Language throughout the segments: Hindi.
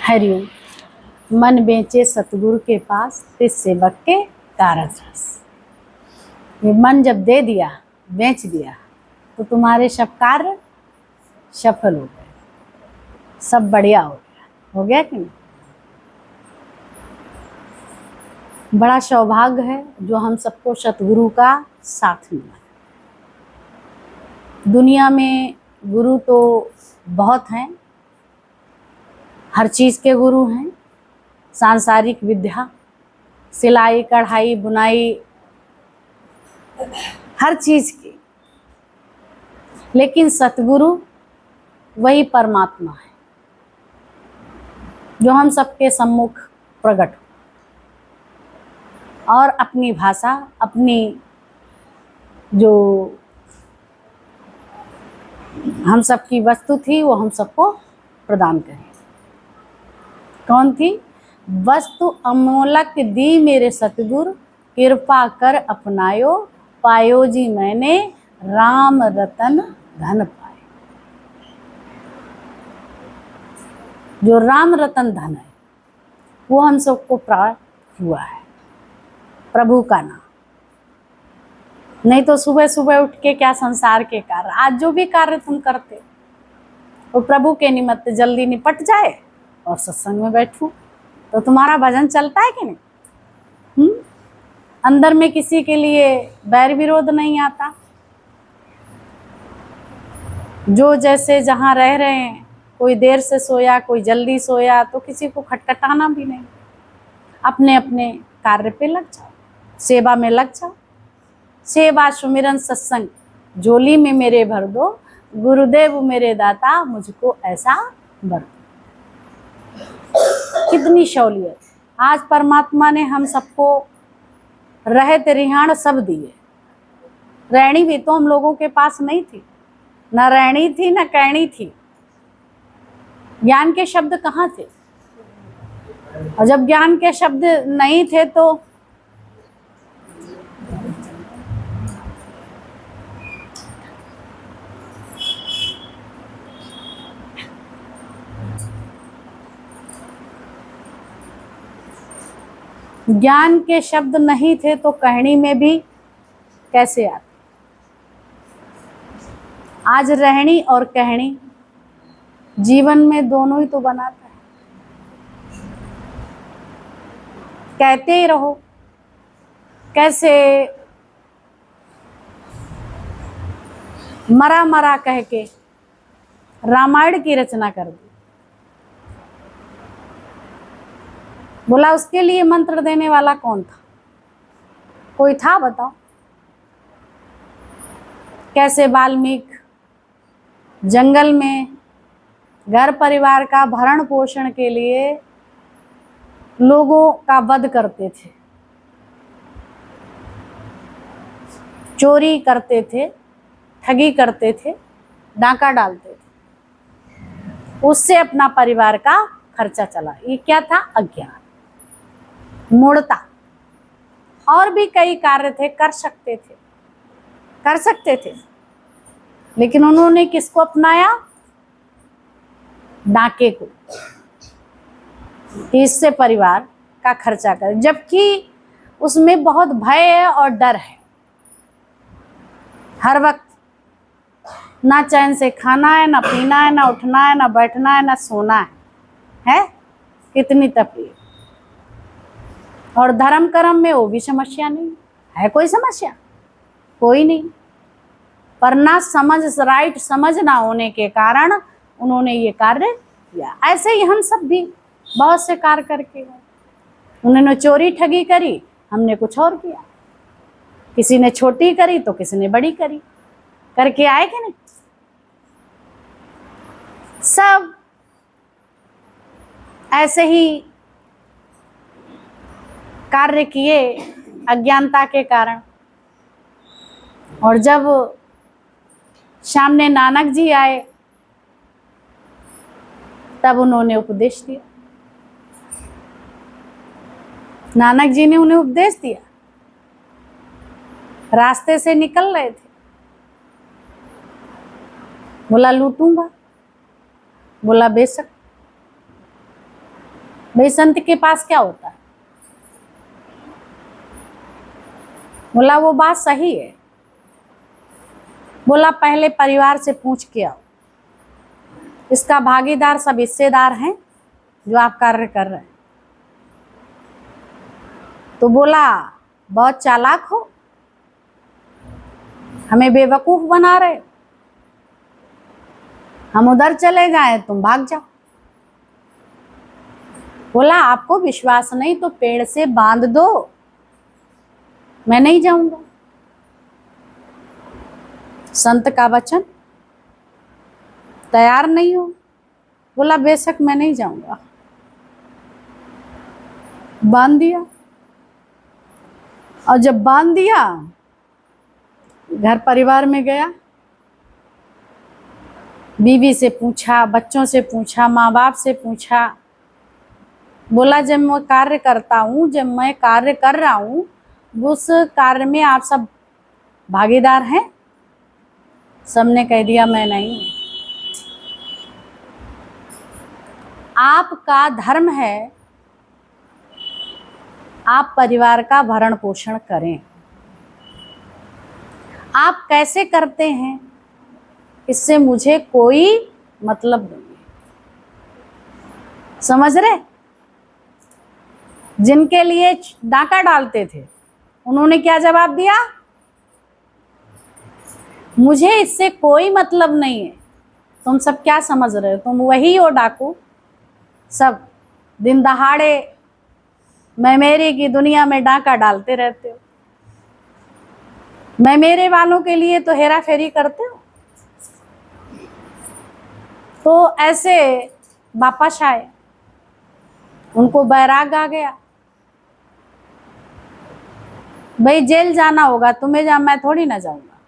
हरिओम। मन बेचे सतगुरु के पास, तिस सेवक के कारज रस। ये मन जब दे दिया, बेच दिया, तो तुम्हारे सब कार्य सफल हो गए, सब बढ़िया हो गया कि नहीं? बड़ा सौभाग्य है जो हम सबको सतगुरु का साथ मिला। दुनिया में गुरु तो बहुत हैं, हर चीज़ के गुरु हैं, सांसारिक विद्या, सिलाई कढ़ाई बुनाई, हर चीज़ की, लेकिन सतगुरु वही परमात्मा है जो हम सबके सम्मुख प्रकट हो और अपनी भाषा, अपनी जो हम सबकी वस्तु थी वो हम सबको प्रदान करें। कौन थी? वस्तु अमोलक दी मेरे सतगुरु, कृपा कर अपनायो, पायो जी मैंने राम रतन धन पाए। जो राम रतन धन है वो हम सबको प्राप्त हुआ है, प्रभु का नाम। नहीं तो सुबह सुबह उठ के क्या संसार के कार्य, आज जो भी कार्य तुम करते वो प्रभु के निमित्त जल्दी निपट जाए और सत्संग में बैठूं तो तुम्हारा भजन चलता है कि नहीं? अंदर में किसी के लिए बैर विरोध नहीं आता। जो जैसे जहाँ रह रहे हैं, कोई देर से सोया, कोई जल्दी सोया, तो किसी को खटखटाना भी नहीं। अपने अपने कार्य पे लग जाओ, सेवा में लग जाओ। सेवा सुमिरन सत्संग झोली में मेरे भर दो, गुरुदेव मेरे दाता मुझको ऐसा बर दो। कितनी सहूलियत आज परमात्मा ने हम सबको रहत रिहाण सब दिए। रहनी भी तो हम लोगों के पास नहीं थी, न रहनी थी न कहनी थी। ज्ञान के शब्द कहाँ थे? और जब ज्ञान के शब्द नहीं थे तो ज्ञान के शब्द नहीं थे तो कहनी में भी कैसे आते? आज रहनी और कहनी जीवन में दोनों ही तो बनाता है। कहते ही रहो, कैसे मरा मरा कह के रामायण की रचना कर दी। बोला उसके लिए मंत्र देने वाला कौन था? कोई था? बताओ। कैसे वाल्मीकि जंगल में घर परिवार का भरण पोषण के लिए लोगों का वध करते थे, चोरी करते थे, ठगी करते थे, डाका डालते थे, उससे अपना परिवार का खर्चा चला। ये क्या था? अज्ञान, मूढ़ता। और भी कई कार्य थे, कर सकते थे, लेकिन उन्होंने किसको अपनाया? डाके को, इससे परिवार का खर्चा करे, जबकि उसमें बहुत भय है और डर है। हर वक्त ना चैन से खाना है, ना पीना है, ना उठना है, ना बैठना है, ना सोना है? कितनी तकलीफ। और धर्म कर्म में वो भी समस्या नहीं है। कोई समस्या? कोई नहीं। पर ना समझ, राइट समझ ना होने के कारण उन्होंने ये कार्य किया। ऐसे ही हम सब भी बहुत से कार्य करके गए। उन्होंने चोरी ठगी करी, हमने कुछ और किया। किसी ने छोटी करी तो किसी ने बड़ी करी, करके आए कि नहीं? सब ऐसे ही कार्य किए अज्ञानता के कारण। और जब सामने नानक जी आए तब उन्होंने उपदेश दिया। नानक जी ने उन्हें उपदेश दिया। रास्ते से निकल रहे थे, बोला लूटूंगा, बोला बेशक। भाई संत के पास क्या होता है? बोला वो बात सही है। बोला पहले परिवार से पूछ के आओ, इसका भागीदार सब हिस्सेदार हैं जो आप कार्य कर रहे हैं। तो बोला बहुत चालाक हो, हमें बेवकूफ बना रहे हो, हम उधर चले जाएं तुम भाग जाओ। बोला आपको विश्वास नहीं तो पेड़ से बांध दो, मैं नहीं जाऊंगा। संत का वचन, तैयार नहीं हो? बोला बेशक मैं नहीं जाऊंगा। बांध दिया, और जब बांध दिया घर परिवार में गया, बीवी से पूछा, बच्चों से पूछा, माँ बाप से पूछा। बोला जब मैं कार्य करता हूँ, जब मैं कार्य कर रहा हूँ, उस कार्य में आप सब भागीदार हैं? सबने कह दिया मैं नहीं। आपका धर्म है आप परिवार का भरण पोषण करें। आप कैसे करते हैं इससे मुझे कोई मतलब नहीं। समझ रहे? जिनके लिए डाका डालते थे उन्होंने क्या जवाब दिया? मुझे इससे कोई मतलब नहीं है। तुम सब क्या समझ रहे हो? तुम वही हो डाकू, सब दिन दहाड़े मैं मेरे की दुनिया में डाका डालते रहते हो। मैं मेरे वालों के लिए तो हेरा फेरी करते हो। तो ऐसे वापस आए, उनको बैराग आ गया। भाई जेल जाना होगा तुम्हें, जा मैं थोड़ी ना जाऊंगा।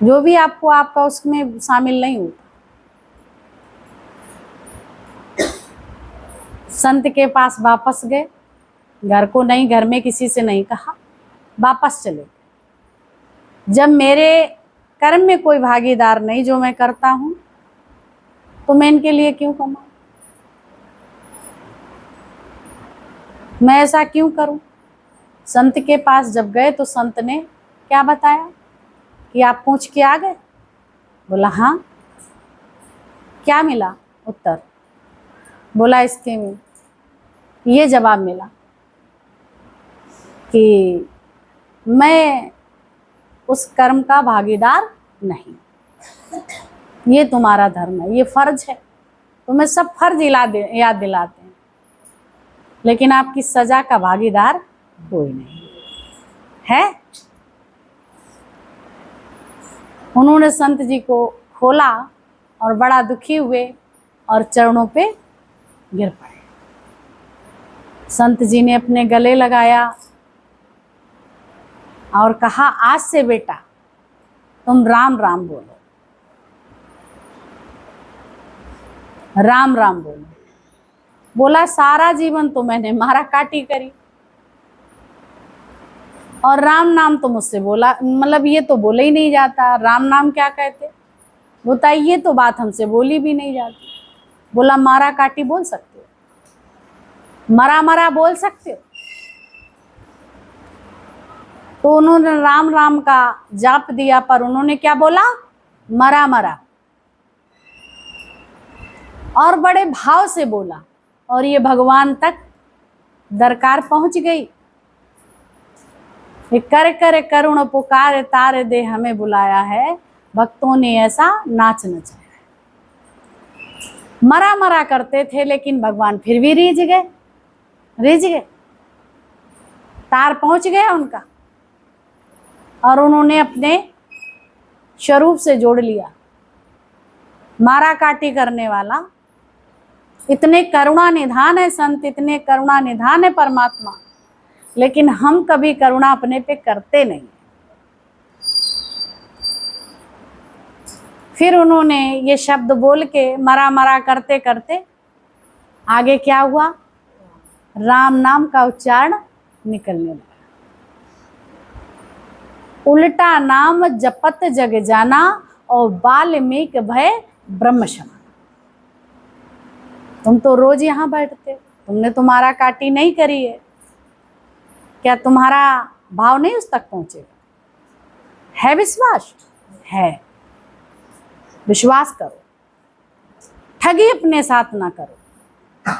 जो भी आपको आपका उसमें शामिल नहीं होता। संत के पास वापस गए, घर को नहीं, घर में किसी से नहीं कहा, वापस चले। जब मेरे कर्म में कोई भागीदार नहीं जो मैं करता हूं, तो मैं इनके लिए क्यों कमाऊं? मैं ऐसा क्यों करूं? संत के पास जब गए तो संत ने क्या बताया कि आप पूछ के आ गए? बोला हाँ। क्या मिला उत्तर? बोला इसके में ये जवाब मिला कि मैं उस कर्म का भागीदार नहीं। ये तुम्हारा धर्म है, ये फर्ज है, तुम्हें सब फर्ज याद दिलाते हैं, लेकिन आपकी सजा का भागीदार कोई नहीं है। उन्होंने संत जी को खोला और बड़ा दुखी हुए और चरणों पे गिर पड़े। संत जी ने अपने गले लगाया और कहा आज से बेटा तुम राम राम बोलो, राम राम बोलो। बोला सारा जीवन तो मैंने मारा काटी करी और राम नाम तो मुझसे बोला, मतलब ये तो बोले ही नहीं जाता। राम नाम क्या कहते? बोलता ये तो बात हमसे बोली भी नहीं जाती। बोला मारा काटी बोल सकते हो, मरा मरा बोल सकते हो? तो उन्होंने राम राम का जाप दिया, पर उन्होंने क्या बोला? मरा मरा। और बड़े भाव से बोला, और ये भगवान तक दरकार पहुंच गई। कर कर करुण पुकार तारे दे हमें बुलाया है, भक्तों ने ऐसा नाच नचाया। मरा मरा करते थे लेकिन भगवान फिर भी रीझ गए, तार पहुंच गया उनका, और उन्होंने अपने स्वरूप से जोड़ लिया। मारा काटी करने वाला, इतने करुणा निधान है संत, इतने करुणा निधान है परमात्मा, लेकिन हम कभी करुणा अपने पे करते नहीं। फिर उन्होंने ये शब्द बोल के मरा मरा करते करते आगे क्या हुआ? राम नाम का उच्चारण निकलने लगा। उल्टा नाम जपत जग जाना और वाल्मीकि भय ब्रह्म क्षमा। तुम तो रोज यहाँ बैठते, तुमने तुम्हारा काटी नहीं करी है, क्या तुम्हारा भाव नहीं उस तक पहुंचेगा? है विश्वास? है। विश्वास करो, ठगी अपने साथ ना करो,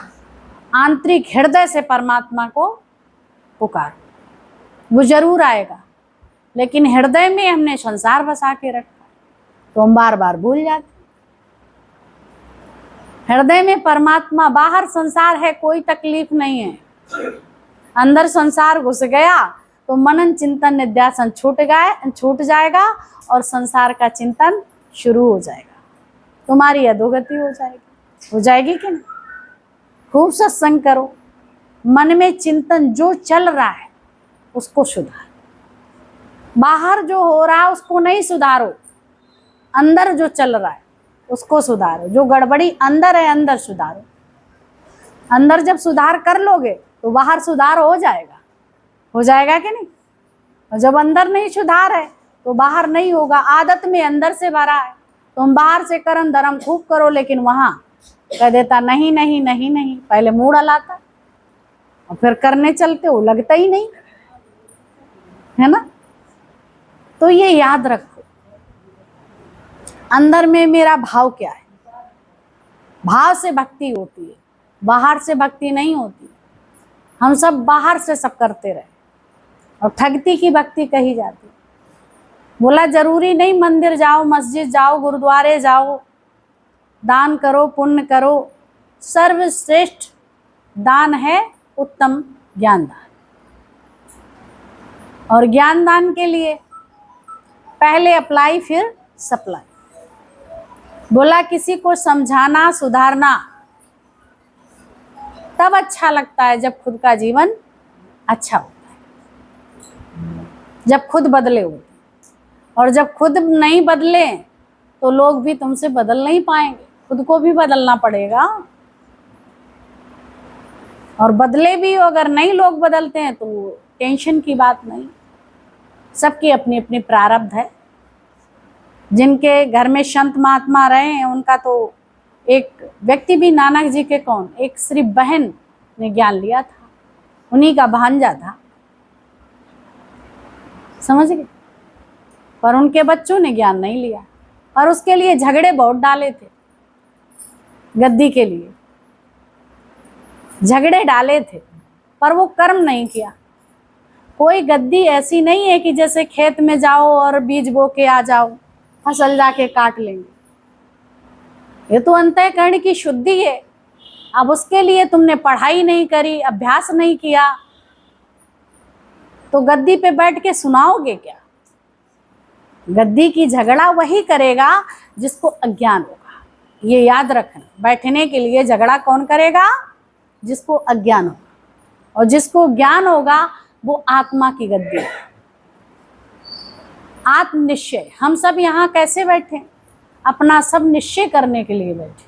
आंतरिक हृदय से परमात्मा को पुकारो, वो जरूर आएगा। लेकिन हृदय में हमने संसार बसा के रखा, तो हम बार बार भूल जाते। हृदय में परमात्मा, बाहर संसार है, कोई तकलीफ नहीं है। अंदर संसार घुस गया तो मनन चिंतन निध्यासन छूट जाएगा और संसार का चिंतन शुरू हो जाएगा। तुम्हारी अधोगति हो जाएगी कि नहीं? खूब सत्संग करो, मन में चिंतन जो चल रहा है उसको सुधारो, बाहर जो हो रहा है उसको नहीं सुधारो, अंदर जो चल रहा है उसको सुधारो। जो गड़बड़ी अंदर है, अंदर सुधारो। अंदर जब सुधार कर लोगे तो बाहर सुधार हो जाएगा कि नहीं? और जब अंदर नहीं सुधार है तो बाहर नहीं होगा। आदत में अंदर से भरा है, तुम बाहर से कर्म धर्म खूब करो, लेकिन वहां कह देता नहीं नहीं नहीं नहीं, पहले मूड हलाता और फिर करने चलते हो, लगता ही नहीं है ना। तो ये याद रखो, अंदर में मेरा भाव क्या है। भाव से भक्ति होती है, बाहर से भक्ति नहीं होती। हम सब बाहर से सब करते रहे और ठगती की भक्ति कही जाती। बोला जरूरी नहीं मंदिर जाओ, मस्जिद जाओ, गुरुद्वारे जाओ, दान करो, पुण्य करो। सर्वश्रेष्ठ दान है उत्तम ज्ञान दान। और ज्ञान दान के लिए पहले अप्लाई फिर सप्लाई। बोला किसी को समझाना, सुधारना तब अच्छा लगता है जब खुद का जीवन अच्छा होता है, जब खुद बदले होते। और जब खुद नहीं बदले तो लोग भी तुमसे बदल नहीं पाएंगे, खुद को भी बदलना पड़ेगा। और बदले भी अगर नहीं लोग बदलते हैं तो टेंशन की बात नहीं। सबकी अपनी अपनी प्रारब्ध है। जिनके घर में संत महात्मा रहे हैं उनका तो, एक व्यक्ति भी नानक जी के कौन, एक श्री बहन ने ज्ञान लिया था, उन्हीं का भांजा था, समझ गए। पर उनके बच्चों ने ज्ञान नहीं लिया और उसके लिए झगड़े बहुत डाले थे। गद्दी के लिए झगड़े डाले थे, पर वो कर्म नहीं किया। कोई गद्दी ऐसी नहीं है कि जैसे खेत में जाओ और बीज बो के आ जाओ, फसल जाके काट लेंगे। ये तो अंतःकरण की शुद्धि है। अब उसके लिए तुमने पढ़ाई नहीं करी, अभ्यास नहीं किया, तो गद्दी पे बैठ के सुनाओगे क्या? गद्दी की झगड़ा वही करेगा जिसको अज्ञान होगा। ये याद रखना, बैठने के लिए झगड़ा कौन करेगा? जिसको अज्ञान होगा। और जिसको ज्ञान होगा वो आत्मा की गद्दी है। आत्म निश्चय। हम सब यहाँ कैसे बैठे? अपना सब निश्चय करने के लिए बैठे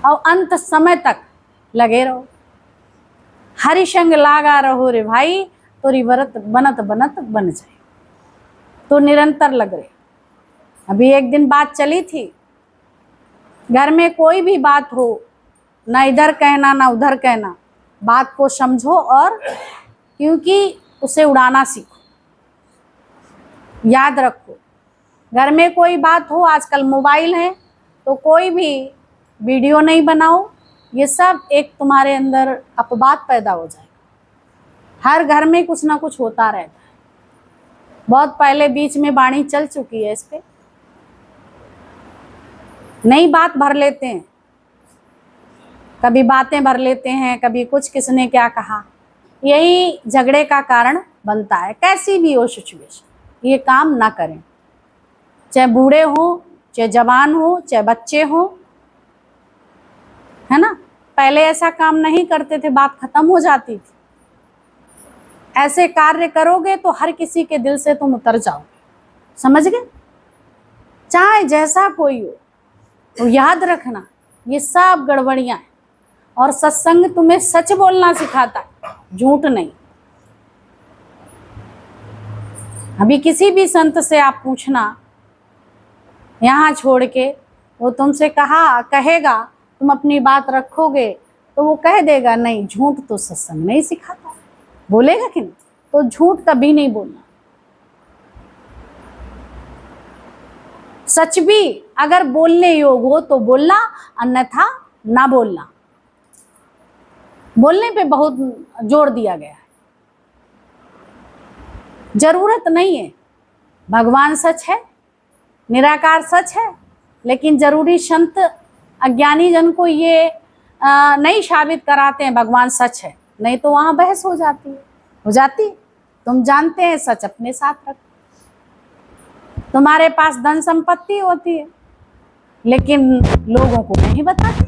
और अंत समय तक लगे रहो। हरिसंग लागा रहो रे भाई, तोरी व्रत बनत बनत बन जाए। तो निरंतर लग रहे। अभी एक दिन बात चली थी, घर में कोई भी बात हो, ना इधर कहना ना उधर कहना, बात को समझो और क्योंकि उसे उड़ाना सीखो। याद रखो, घर में कोई बात हो, आजकल मोबाइल है तो कोई भी वीडियो नहीं बनाओ। ये सब एक तुम्हारे अंदर अपवाद पैदा हो जाएगा। हर घर में कुछ ना कुछ होता रहता है। बहुत पहले बीच में वाणी चल चुकी है इस पे। नई बात भर लेते हैं, कभी बातें भर लेते हैं, कभी कुछ किसने क्या कहा। यही झगड़े का कारण बनता है। कैसी भी हो सिचुएशन, ये काम ना करें। चाहे बूढ़े हो, चाहे जवान हो, चाहे बच्चे हो, है ना। पहले ऐसा काम नहीं करते थे, बात खत्म हो जाती थी। ऐसे कार्य करोगे तो हर किसी के दिल से तुम उतर जाओगे, समझ गए। चाहे जैसा कोई हो, तो याद रखना ये सब गड़बड़ियां हैं। और सत्संग तुम्हें सच बोलना सिखाता है, झूठ नहीं। अभी किसी भी संत से आप पूछना यहाँ छोड़ के, वो तुमसे कहेगा तुम अपनी बात रखोगे तो वो कह देगा नहीं, झूठ तो सत्संग नहीं सिखाता, बोलेगा कि नहीं? तो झूठ कभी नहीं बोलना। सच भी अगर बोलने योग्य हो तो बोलना, अन्यथा ना बोलना। बोलने पे बहुत जोर दिया गया है, जरूरत नहीं है। भगवान सच है, निराकार सच है, लेकिन जरूरी संत अज्ञानी जन को ये नहीं साबित कराते हैं भगवान सच है, नहीं तो वहां बहस हो जाती। तुम जानते हैं सच अपने साथ रखो। तुम्हारे पास धन संपत्ति होती है लेकिन लोगों को नहीं बताते।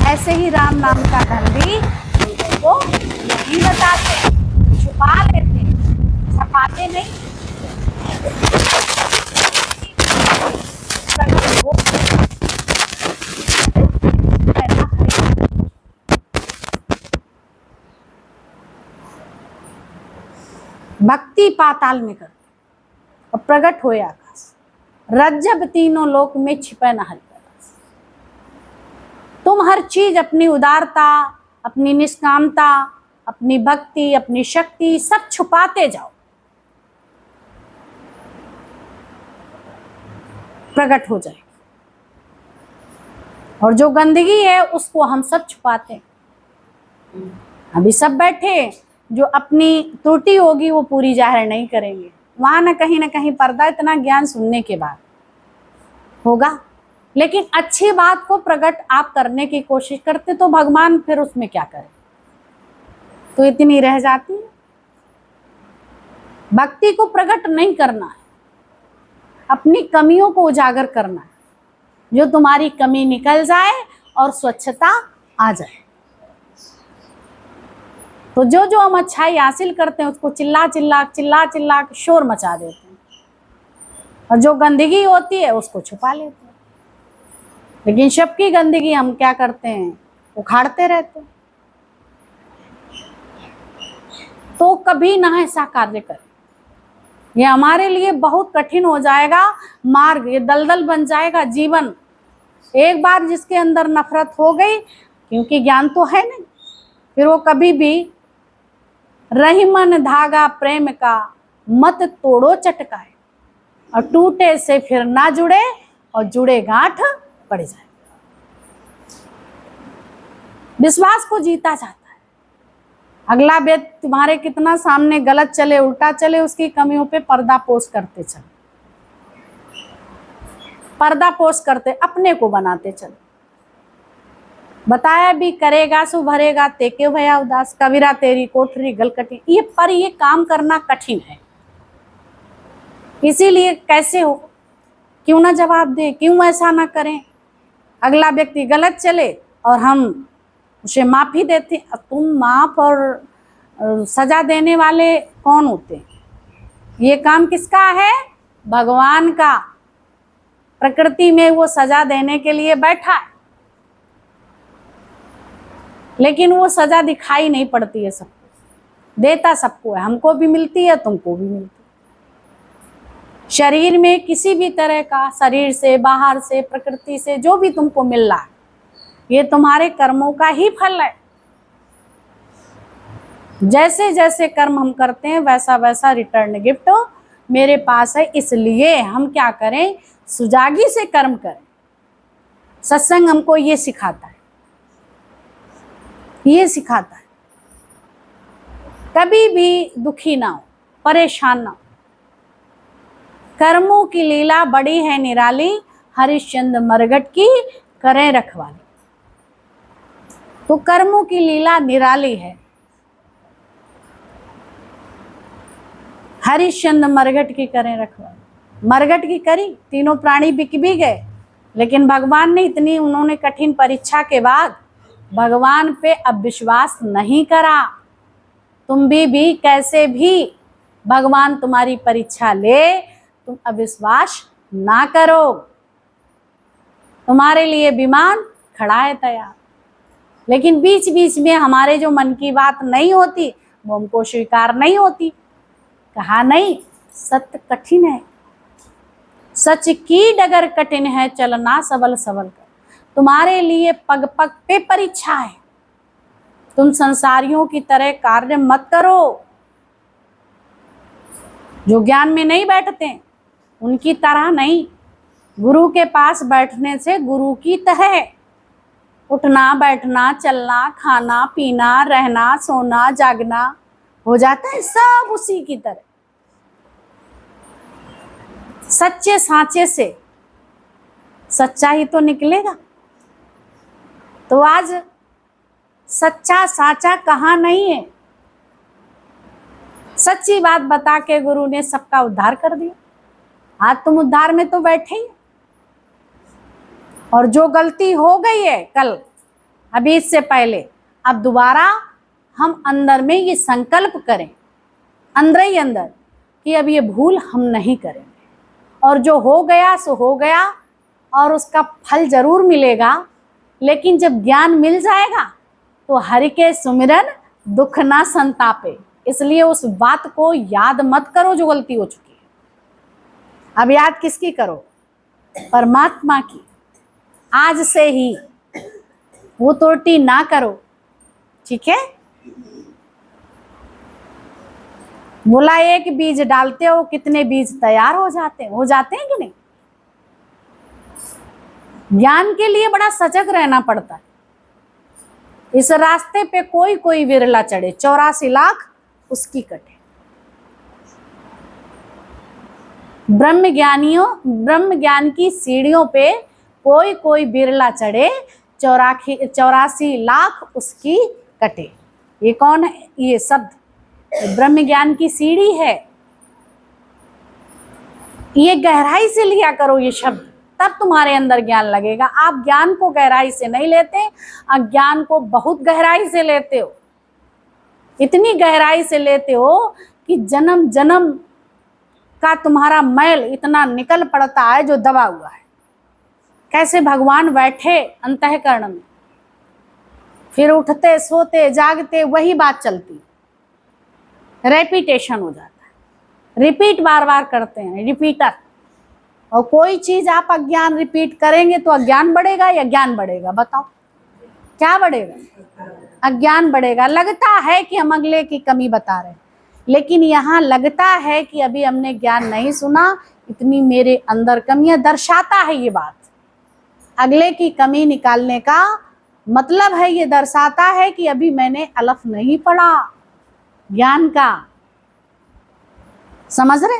ऐसे ही राम नाम का धन भी लोगों को नहीं बताते, छुपा लेते, छपाते नहीं। भक्ति पाताल में करते और प्रकट होए आकाश, रज्जब तीनों लोक में छिपे न हरि प्रकाश। तुम हर चीज अपनी उदारता, अपनी निष्कामता, अपनी भक्ति, अपनी शक्ति सब छुपाते जाओ, प्रकट हो जाए। और जो गंदगी है उसको हम सब छुपाते हैं। अभी सब बैठे, जो अपनी त्रुटि होगी वो पूरी जाहिर नहीं करेंगे, वहां ना कहीं पर्दा, इतना ज्ञान सुनने के बाद होगा। लेकिन अच्छी बात को प्रकट आप करने की कोशिश करते तो भगवान फिर उसमें क्या करे, तो इतनी रह जाती है। भक्ति को प्रकट नहीं करना है, अपनी कमियों को उजागर करना है। जो तुम्हारी कमी निकल जाए और स्वच्छता आ जाए। तो जो हम अच्छाई हासिल करते हैं उसको चिल्ला चिल्ला के शोर मचा देते हैं, और जो गंदगी होती है उसको छुपा लेते हैं। लेकिन सबकी गंदगी हम क्या करते हैं, उखाड़ते रहते हैं। तो कभी ना ऐसा कार्य करें, ये हमारे लिए बहुत कठिन हो जाएगा मार्ग, ये दलदल बन जाएगा जीवन। एक बार जिसके अंदर नफरत हो गई, क्योंकि ज्ञान तो है नहीं, फिर वो कभी भी रहीमन धागा प्रेम का मत तोड़ो चटकाए, और टूटे से फिर ना जुड़े और जुड़े गांठ पड़ जाए। विश्वास को जीता जाता है। अगला व्यक्ति तुम्हारे कितना सामने गलत चले, उल्टा चले, उसकी कमियों पे पर्दापोश करते चले, पर्दापोश करते अपने को बनाते चले। बताया भी करेगा सु भरेगा तेके भया उदास, कबीरा तेरी कोठरी गलकटी। ये काम करना कठिन है, इसीलिए कैसे हो, क्यों ना जवाब दे, क्यों ऐसा ना करें। अगला व्यक्ति गलत चले और हम उसे माफी देते। अब तुम माफ और सजा देने वाले कौन होते हैं? ये काम किसका है? भगवान का। प्रकृति में वो सजा देने के लिए बैठा है, लेकिन वो सजा दिखाई नहीं पड़ती है सबको, देता सबको है, हमको भी मिलती है, तुमको भी मिलती है। शरीर में किसी भी तरह का, शरीर से, बाहर से, प्रकृति से जो भी तुमको मिल रहा है, ये तुम्हारे कर्मों का ही फल है। जैसे जैसे कर्म हम करते हैं वैसा वैसा रिटर्न गिफ्ट मेरे पास है। इसलिए हम क्या करें, सुजागी से कर्म करें। सत्संग हमको ये सिखाता है, ये सिखाता है। कभी भी दुखी ना हो, परेशान ना हो। कर्मों की लीला बड़ी है निराली, हरिश्चंद्र मरघट की करें रखवाली। तो कर्मों की लीला निराली है, हरिश्चंद्र मरघट की करें रखवाली। मरघट की करी, तीनों प्राणी बिक भी गए, लेकिन भगवान ने इतनी, उन्होंने कठिन परीक्षा के बाद भगवान पे अब विश्वास नहीं करा। तुम भी कैसे भी भगवान तुम्हारी परीक्षा ले, तुम अविश्वास ना करो। तुम्हारे लिए विमान खड़ा है तैयार, लेकिन बीच बीच में हमारे जो मन की बात नहीं होती वो हमको स्वीकार नहीं होती। कहा नहीं, सत्य कठिन है, सच की डगर कठिन है, चलना सबल सबल कर। तुम्हारे लिए पग पग पे परीक्षा है। तुम संसारियों की तरह कार्य मत करो। जो ज्ञान में नहीं बैठते उनकी तरह नहीं, गुरु के पास बैठने से गुरु की तरह उठना बैठना चलना खाना पीना रहना सोना जागना हो जाता है सब उसी की तरह। सच्चे सांचे से सच्चा ही तो निकलेगा। तो आज सच्चा साचा कहाँ नहीं है। सच्ची बात बता के गुरु ने सबका उद्धार कर दिया। आज तुम उद्धार में तो बैठे ही। और जो गलती हो गई है कल अभी इससे पहले, अब दोबारा हम अंदर में ये संकल्प करें अंदर ही अंदर कि अब ये भूल हम नहीं करेंगे। और जो हो गया सो हो गया और उसका फल जरूर मिलेगा। लेकिन जब ज्ञान मिल जाएगा तो हरि के सुमिरन दुख ना संतापे। इसलिए उस बात को याद मत करो जो गलती हो चुकी है। अब याद किसकी करो? परमात्मा की। आज से ही वो त्रुटि ना करो, ठीक है। बोला एक बीज डालते हो कितने बीज तैयार हो जाते हैं कि नहीं। ज्ञान के लिए बड़ा सजग रहना पड़ता है। इस रास्ते पे कोई कोई विरला चढ़े, 84 लाख उसकी कटे। ब्रह्म ज्ञान की सीढ़ियों पे कोई कोई बिरला चढ़े, 84 लाख उसकी कटे। ये कौन है? ये शब्द ब्रह्म ज्ञान की सीढ़ी है। ये गहराई से लिया करो ये शब्द, तब तुम्हारे अंदर ज्ञान लगेगा। आप ज्ञान को गहराई से नहीं लेते, अज्ञान को बहुत गहराई से लेते हो। इतनी गहराई से लेते हो कि जन्म जन्म का तुम्हारा मैल इतना निकल पड़ता है जो दबा हुआ है। कैसे भगवान बैठे अंतःकरण में, फिर उठते सोते जागते वही बात चलती, रेपिटेशन हो जाता है। रिपीट बार बार करते हैं, रिपीटर। और कोई चीज आप अज्ञान रिपीट करेंगे तो अज्ञान बढ़ेगा या ज्ञान बढ़ेगा? बताओ क्या बढ़ेगा? अज्ञान बढ़ेगा। लगता है कि हम अगले की कमी बता रहे हैं, लेकिन यहाँ लगता है कि अभी हमने ज्ञान नहीं सुना, इतनी मेरे अंदर कमियां दर्शाता है। ये बात अगले की कमी निकालने का मतलब है, ये दर्शाता है कि अभी मैंने अलफ नहीं पढ़ा ज्ञान का। समझ रहे?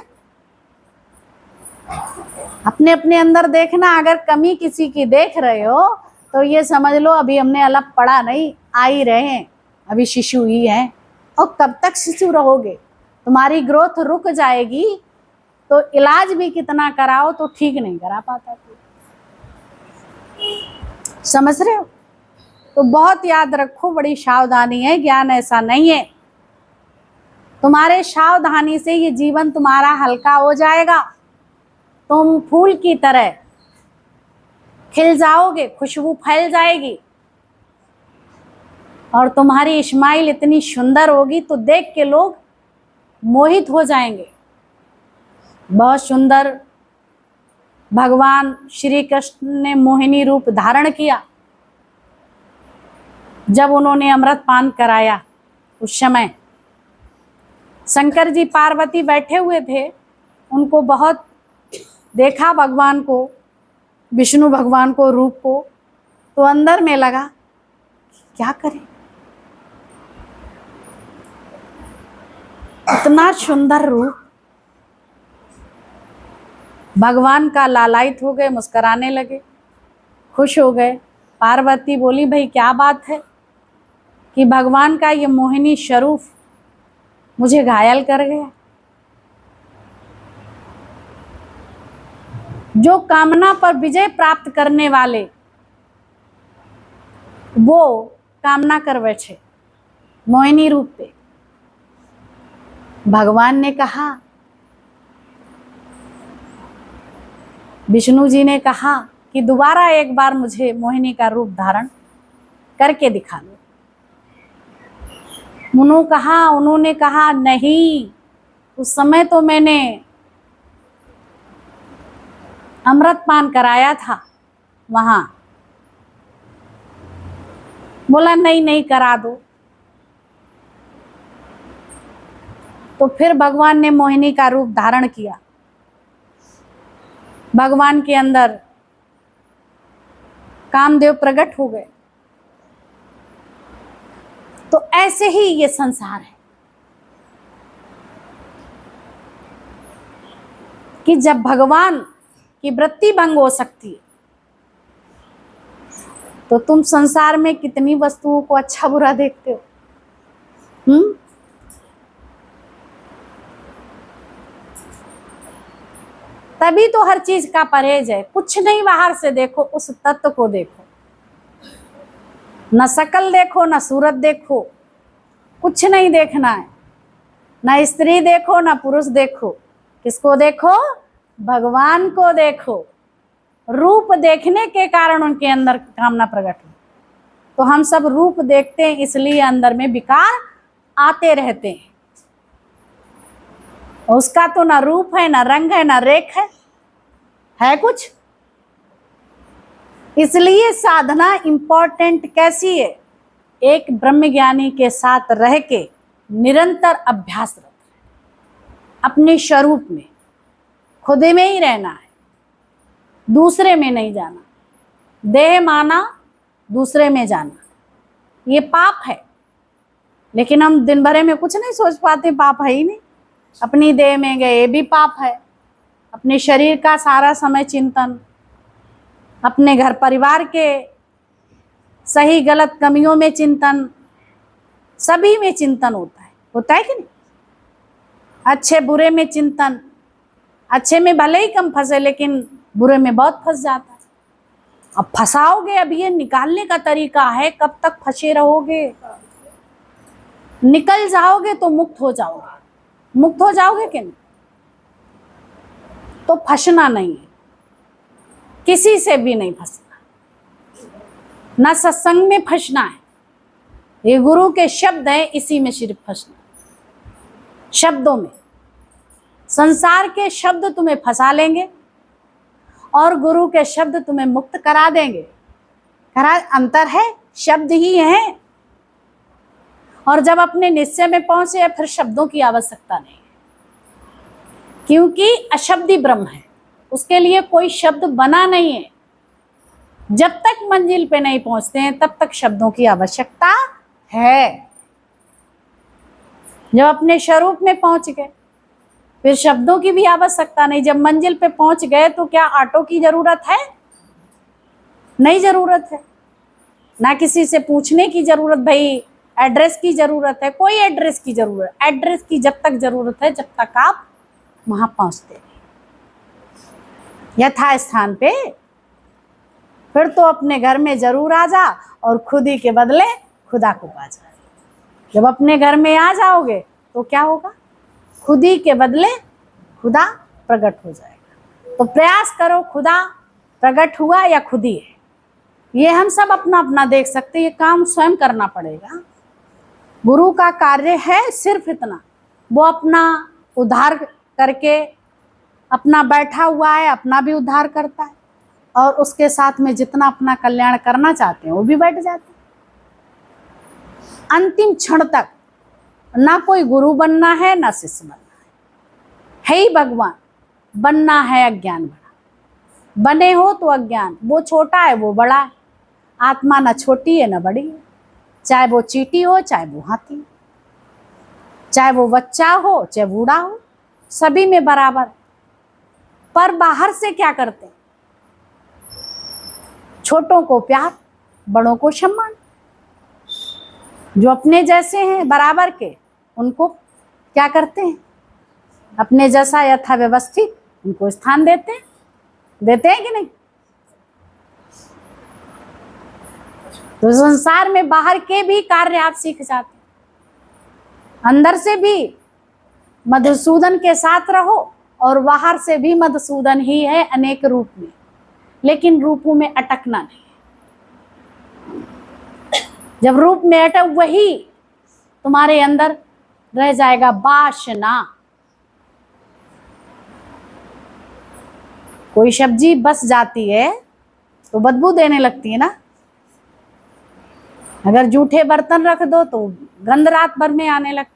अपने अपने अंदर देखना। अगर कमी किसी की देख रहे हो तो ये समझ लो अभी हमने अलफ पढ़ा नहीं, आ ही रहे हैं, अभी शिशु ही हैं। और कब तक शिशु रहोगे? तुम्हारी ग्रोथ रुक जाएगी तो इलाज भी कितना कराओ तो ठीक नहीं करा पाता। समझ रहे हो? तो बहुत याद रखो, बड़ी सावधानी है। ज्ञान ऐसा नहीं है। तुम्हारे सावधानी से ये जीवन तुम्हारा हल्का हो जाएगा। तुम फूल की तरह खिल जाओगे, खुशबू फैल जाएगी और तुम्हारी स्माइल इतनी सुंदर होगी तो देख के लोग मोहित हो जाएंगे। बहुत सुंदर भगवान श्री कृष्ण ने मोहिनी रूप धारण किया जब उन्होंने अमृत पान कराया। उस समय शंकर जी पार्वती बैठे हुए थे, उनको बहुत देखा भगवान को, विष्णु भगवान को, रूप को, तो अंदर में लगा क्या करें, इतना सुंदर रूप। भगवान का लालायित हो गए, मुस्कुराने लगे, खुश हो गए। पार्वती बोली भाई क्या बात है कि भगवान का ये मोहिनी स्वरूप मुझे घायल कर गया। जो कामना पर विजय प्राप्त करने वाले वो कामना कर बैठे मोहिनी रूप पे। भगवान ने कहा, विष्णु जी ने कहा कि दोबारा एक बार मुझे मोहिनी का रूप धारण करके दिखा दो। उन्होंने कहा नहीं, उस समय तो मैंने अमृत पान कराया था वहां, बोला नहीं नहीं करा दो। तो फिर भगवान ने मोहिनी का रूप धारण किया, भगवान के अंदर कामदेव प्रकट हो गए। तो ऐसे ही ये संसार है कि जब भगवान की वृत्ति भंग हो सकती है तो तुम संसार में कितनी वस्तुओं को अच्छा बुरा देखते हो। तभी तो हर चीज का परहेज है। कुछ नहीं बाहर से देखो, उस तत्व को देखो, न शकल देखो न सूरत देखो, कुछ नहीं देखना है। न स्त्री देखो न पुरुष देखो, किसको देखो? भगवान को देखो। रूप देखने के कारण उनके अंदर कामना प्रकट हुई। तो हम सब रूप देखते हैं, इसलिए अंदर में विकार आते रहते हैं। उसका तो ना रूप है, ना रंग है, ना रेख है कुछ। इसलिए साधना इंपॉर्टेंट कैसी है? एक ब्रह्मज्ञानी के साथ रह के निरंतर अभ्यास रहे, अपने स्वरूप में, खुद में ही रहना है, दूसरे में नहीं जाना। देह माना, दूसरे में जाना, ये पाप है। लेकिन हम दिन भर में कुछ नहीं सोच पाते, पाप है ही नहीं। अपनी देह में गए, ये भी पाप है। अपने शरीर का सारा समय चिंतन, अपने घर परिवार के सही गलत कमियों में चिंतन, सभी में चिंतन होता है कि नहीं? अच्छे बुरे में चिंतन, अच्छे में भले ही कम फंसे लेकिन बुरे में बहुत फंस जाता है। अब फंसाओगे, अब ये निकालने का तरीका है। कब तक फंसे रहोगे? निकल जाओगे तो मुक्त हो जाओगे। मुक्त हो जाओगे कि नहीं? तो फंसना नहीं है, किसी से भी नहीं फंसना, ना सत्संग में फंसना है। ये गुरु के शब्द हैं, इसी में सिर्फ फंसना। शब्दों में, संसार के शब्द तुम्हें फंसा लेंगे और गुरु के शब्द तुम्हें मुक्त करा देंगे। अंतर है, शब्द ही है। और जब अपने निश्चय में पहुंचे फिर शब्दों की आवश्यकता नहीं, क्योंकि अशब्दी ब्रह्म है, उसके लिए कोई शब्द बना नहीं है। जब तक मंजिल पे नहीं पहुंचते हैं तब तक शब्दों की आवश्यकता है। जब अपने स्वरूप में पहुंच गए फिर शब्दों की भी आवश्यकता नहीं। जब मंजिल पे पहुंच गए तो क्या ऑटो की जरूरत है? नहीं जरूरत है। ना किसी से पूछने की जरूरत, भाई एड्रेस की जरूरत है, कोई एड्रेस की जरूरत। एड्रेस की जब तक जरूरत है जब तक आप वहां पहुंचते यथा स्थान पे। फिर तो अपने घर में जरूर आ जा और खुद ही के बदले खुदा को पा जा। जब अपने घर में आ जाओगे तो क्या होगा? खुद ही के बदले खुदा प्रकट हो जाएगा। तो प्रयास करो, खुदा प्रकट हुआ या खुद ही है, ये हम सब अपना अपना देख सकते हैं। ये काम स्वयं करना पड़ेगा। गुरु का कार्य है सिर्फ इतना, वो अपना उद्धार करके अपना बैठा हुआ है, अपना भी उद्धार करता है और उसके साथ में जितना अपना कल्याण करना चाहते हैं वो भी बैठ जाते हैं। अंतिम क्षण तक ना कोई गुरु बनना है ना शिष्य बनना है ही भगवान। बनना है अज्ञान बड़ा, बने हो तो अज्ञान, वो छोटा है वो बड़ा है। आत्मा ना छोटी है ना बड़ी है, चाहे वो चींटी हो चाहे वो हाथी, चाहे वो बच्चा हो चाहे बूढ़ा हो, सभी में बराबर। पर बाहर से क्या करते हैं? छोटों को प्यार, बड़ों को सम्मान। जो अपने जैसे हैं बराबर के, उनको क्या करते हैं? अपने जैसा यथा व्यवस्थित उनको स्थान देते हैं कि नहीं? तो संसार में बाहर के भी कार्य आप सीख जाते हैं। अंदर से भी मधुसूदन के साथ रहो और बाहर से भी मधुसूदन ही है अनेक रूप में, लेकिन रूपों में अटकना नहीं। जब रूप में अटक, वही तुम्हारे अंदर रह जाएगा वासना। कोई सब्जी बस जाती है तो बदबू देने लगती है ना, अगर जूठे बर्तन रख दो तो गंध रात भर में आने लगती।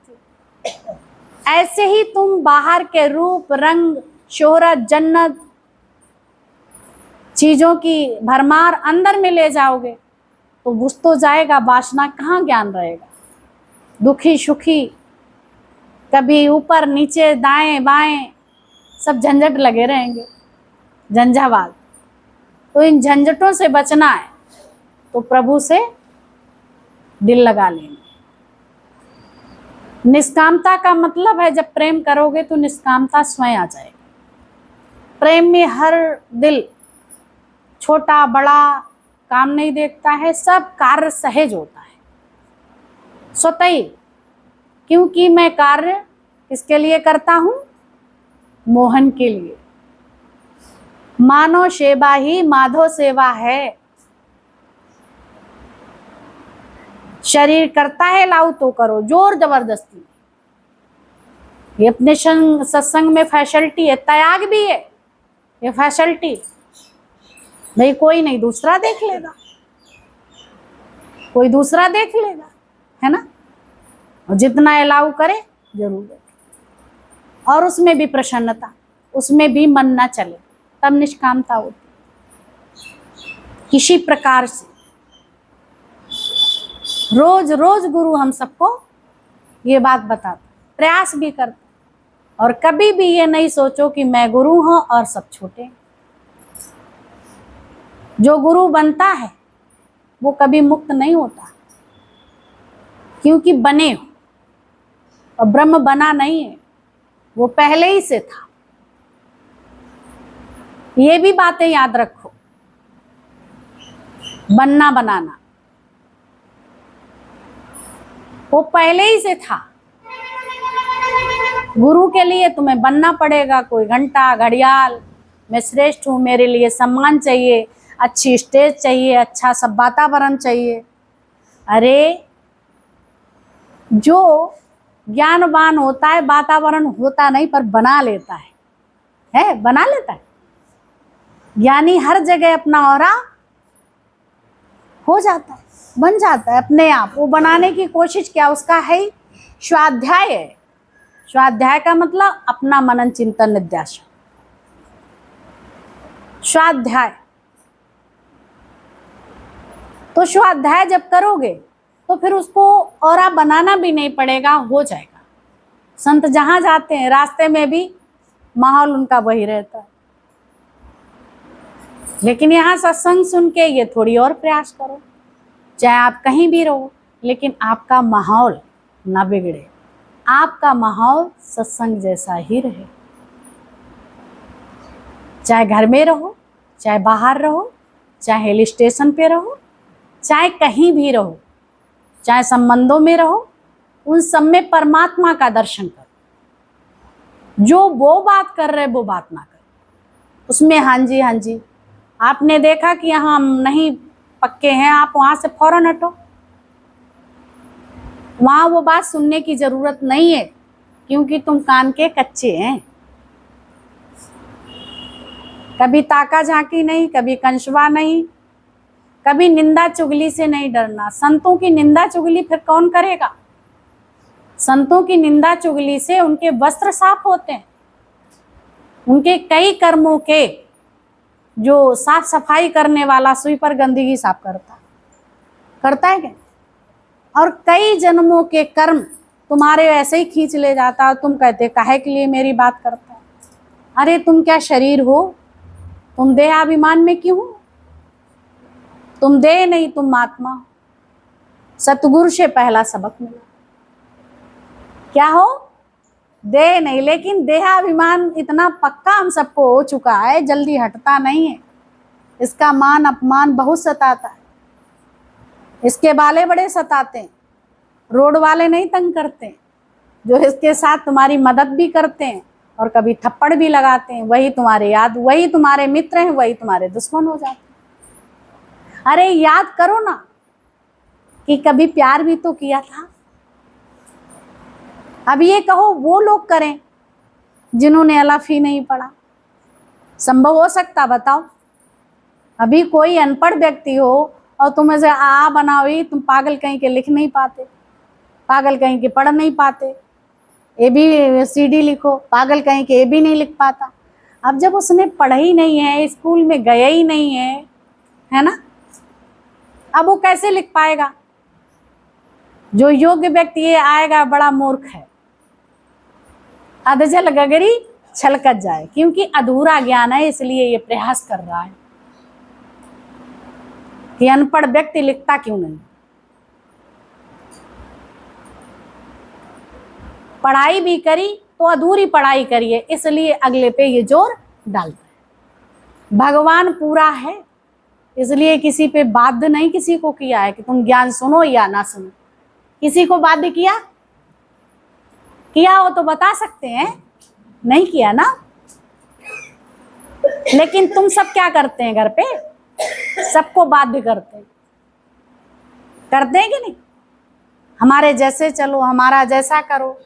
ऐसे ही तुम बाहर के रूप, रंग, शोहरत, जन्नत, चीजों की भरमार अंदर में ले जाओगे तो घुस तो जाएगा, वासना कहाँ ज्ञान रहेगा। दुखी सुखी, कभी ऊपर नीचे दाएं बाएं, सब झंझट लगे रहेंगे, झंझावात। तो इन झंझटों से बचना है तो प्रभु से दिल लगा लेंगे। निष्कामता का मतलब है जब प्रेम करोगे तो निष्कामता स्वयं आ जाएगी। प्रेम में हर दिल छोटा बड़ा काम नहीं देखता है, सब कार्य सहज होता है स्वतः ही। क्योंकि मैं कार्य किसके लिए करता हूं? मोहन के लिए। मानव सेवा ही माधव सेवा है। शरीर करता है लाओ तो करो, जोर जबरदस्ती। ये अपने सत्संग में फैसिलिटी है, त्याग भी है ये फैसिलिटी। नहीं कोई नहीं, दूसरा देख लेगा, कोई दूसरा देख लेगा, है ना। और जितना अलाउ करे जरूर देखे, और उसमें भी प्रसन्नता, उसमें भी मन ना चले, तब निष्कामता होती। किसी प्रकार से रोज रोज गुरु हम सबको ये बात बताता, प्रयास भी करता। और कभी भी ये नहीं सोचो कि मैं गुरु हूं और सब छोटे। जो गुरु बनता है वो कभी मुक्त नहीं होता, क्योंकि बने हो। और ब्रह्म बना नहीं है, वो पहले ही से था। ये भी बातें याद रखो, बनना बनाना वो पहले ही से था। गुरु के लिए तुम्हें बनना पड़ेगा। कोई घंटा घड़ियाल, मैं श्रेष्ठ हूं, मेरे लिए सम्मान चाहिए, अच्छी स्टेज चाहिए, अच्छा सब वातावरण चाहिए। अरे जो ज्ञानवान होता है वातावरण होता नहीं पर बना लेता है बना लेता है। ज्ञानी हर जगह अपना औरा हो जाता है, बन जाता है अपने आप। वो बनाने की कोशिश क्या उसका है, स्वाध्याय है। स्वाध्याय का मतलब अपना मनन चिंतन निध्यासन, स्वाध्याय। तो स्वाध्याय जब करोगे तो फिर उसको औरा बनाना भी नहीं पड़ेगा, हो जाएगा। संत जहां जाते हैं रास्ते में भी माहौल उनका वही रहता है। लेकिन यहाँ सत्संग सुन के ये थोड़ी और प्रयास करो, चाहे आप कहीं भी रहो लेकिन आपका माहौल ना बिगड़े, आपका माहौल सत्संग जैसा ही रहे। चाहे घर में रहो, चाहे बाहर रहो, चाहे हिल स्टेशन पे रहो, चाहे कहीं भी रहो, चाहे संबंधों में रहो, उन सब में परमात्मा का दर्शन करो। जो वो बात कर रहे वो बात ना करो, उसमें हाँ जी आपने देखा कि यहाँ हम नहीं पक्के हैं, आप वहां से फौरन हटो। वहां वो बात सुनने की जरूरत नहीं है, क्योंकि तुम कान के कच्चे हैं। कभी ताका झांकी नहीं, कभी कंशवा नहीं, कभी निंदा चुगली से नहीं डरना। संतों की निंदा चुगली फिर कौन करेगा? संतों की निंदा चुगली से उनके वस्त्र साफ होते हैं, उनके कई कर्मों के जो साफ सफाई करने वाला स्वीपर गंदगी साफ करता है क्या? और कई जन्मों के कर्म तुम्हारे ऐसे ही खींच ले जाता और तुम कहते काहे के लिए मेरी बात करता है। अरे तुम क्या शरीर हो? तुम देहाभिमान में क्यों हो? तुम देह नहीं, तुम आत्मा हो। सतगुरु से पहला सबक मिला, क्या हो? देह नहीं, लेकिन देहाभिमान इतना पक्का हम सबको हो चुका है, जल्दी हटता नहीं है। इसका मान अपमान बहुत सताता है, इसके बाले बड़े सताते हैं। रोड वाले नहीं तंग करते, जो इसके साथ तुम्हारी मदद भी करते हैं और कभी थप्पड़ भी लगाते हैं, वही तुम्हारे वही तुम्हारे मित्र हैं, वही तुम्हारे दुश्मन हो जाते हैं। अरे याद करो ना कि कभी प्यार भी तो किया था। अब ये कहो वो लोग करें जिन्होंने अलफ ही नहीं पढ़ा, संभव हो सकता? बताओ। अभी कोई अनपढ़ व्यक्ति हो और तुम ऐसे आ बनाओ ही, तुम पागल कहीं के लिख नहीं पाते, पागल कहीं के पढ़ नहीं पाते, ABCD लिखो, पागल कहीं के AB नहीं लिख पाता। अब जब उसने पढ़ा ही नहीं है, स्कूल में गया ही नहीं है ना, अब वो कैसे लिख पाएगा? जो योग्य व्यक्ति ये आएगा बड़ा मूर्ख है, अधजल गगरी छलकत जाए, क्योंकि अधूरा ज्ञान है, इसलिए ये प्रयास कर रहा है कि अनपढ़ व्यक्ति लिखता क्यों नहीं। पढ़ाई भी करी तो अधूरी पढ़ाई करिए, इसलिए अगले पे ये जोर डालता है। भगवान पूरा है, इसलिए किसी पे बाध्य नहीं किसी को किया है कि तुम ज्ञान सुनो या ना सुनो। किसी को बाध्य किया हो तो बता सकते हैं, नहीं किया ना। लेकिन तुम सब क्या करते हैं घर पे? सबको बाध्य करते हैं कि नहीं? हमारे जैसे चलो, हमारा जैसा करो,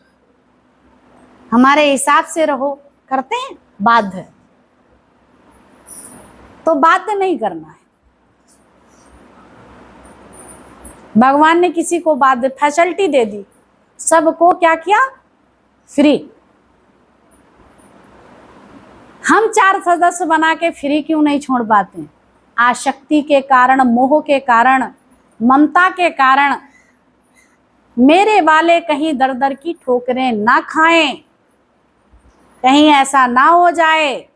हमारे हिसाब से रहो, करते हैं बाध्य। तो बाध्य नहीं करना है। भगवान ने किसी को बाध्य फैसिलिटी दे दी, सबको क्या किया? फ्री। हम 4 सदस्य बना के फ्री क्यों नहीं छोड़ पाते? आसक्ति के कारण, मोह के कारण, ममता के कारण। मेरे वाले कहीं दर दर की ठोकरें ना खाएं, कहीं ऐसा ना हो जाए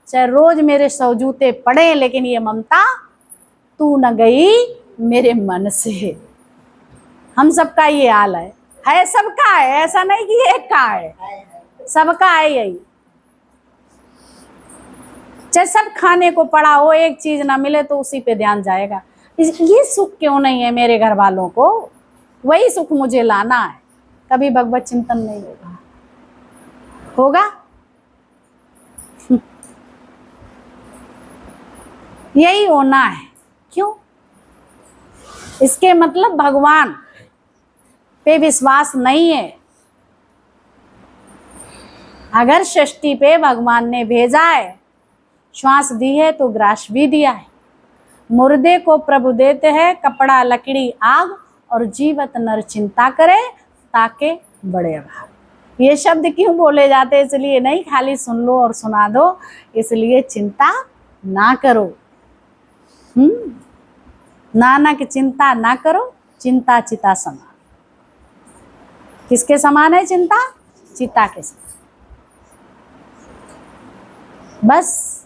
चाहे रोज मेरे 100 जूते पड़े, लेकिन ये ममता तू न गई मेरे मन से। हम सबका ये हाल है सबका है, ऐसा नहीं कि एक का है, सबका है यही। चाहे सब खाने को पड़ा हो, एक चीज ना मिले तो उसी पे ध्यान जाएगा। ये सुख क्यों नहीं है मेरे घर वालों को? वही सुख मुझे लाना है। कभी भगवत चिंतन नहीं होगा। यही होना है। क्यों? इसके मतलब भगवान पे विश्वास नहीं है। अगर सृष्टि पे भगवान ने भेजा है, श्वास दी है तो ग्रास भी दिया है। मुर्दे को प्रभु देते हैं कपड़ा लकड़ी आग, और जीवत नर चिंता करे ताके बड़े भाग। ये शब्द क्यों बोले जाते? इसलिए नहीं खाली सुन लो और सुना दो, इसलिए चिंता ना करो। नाना की चिंता ना करो, चिंता चिता समान। किसके समान है चिंता? चिता के समान। बस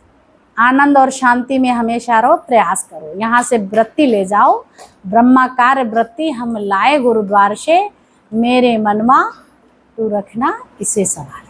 आनंद और शांति में हमेशा रहो, प्रयास करो। यहाँ से वृत्ति ले जाओ, ब्रह्माकार वृत्ति हम लाए गुरुद्वार से, मेरे मनमा तू रखना इसे सवाल।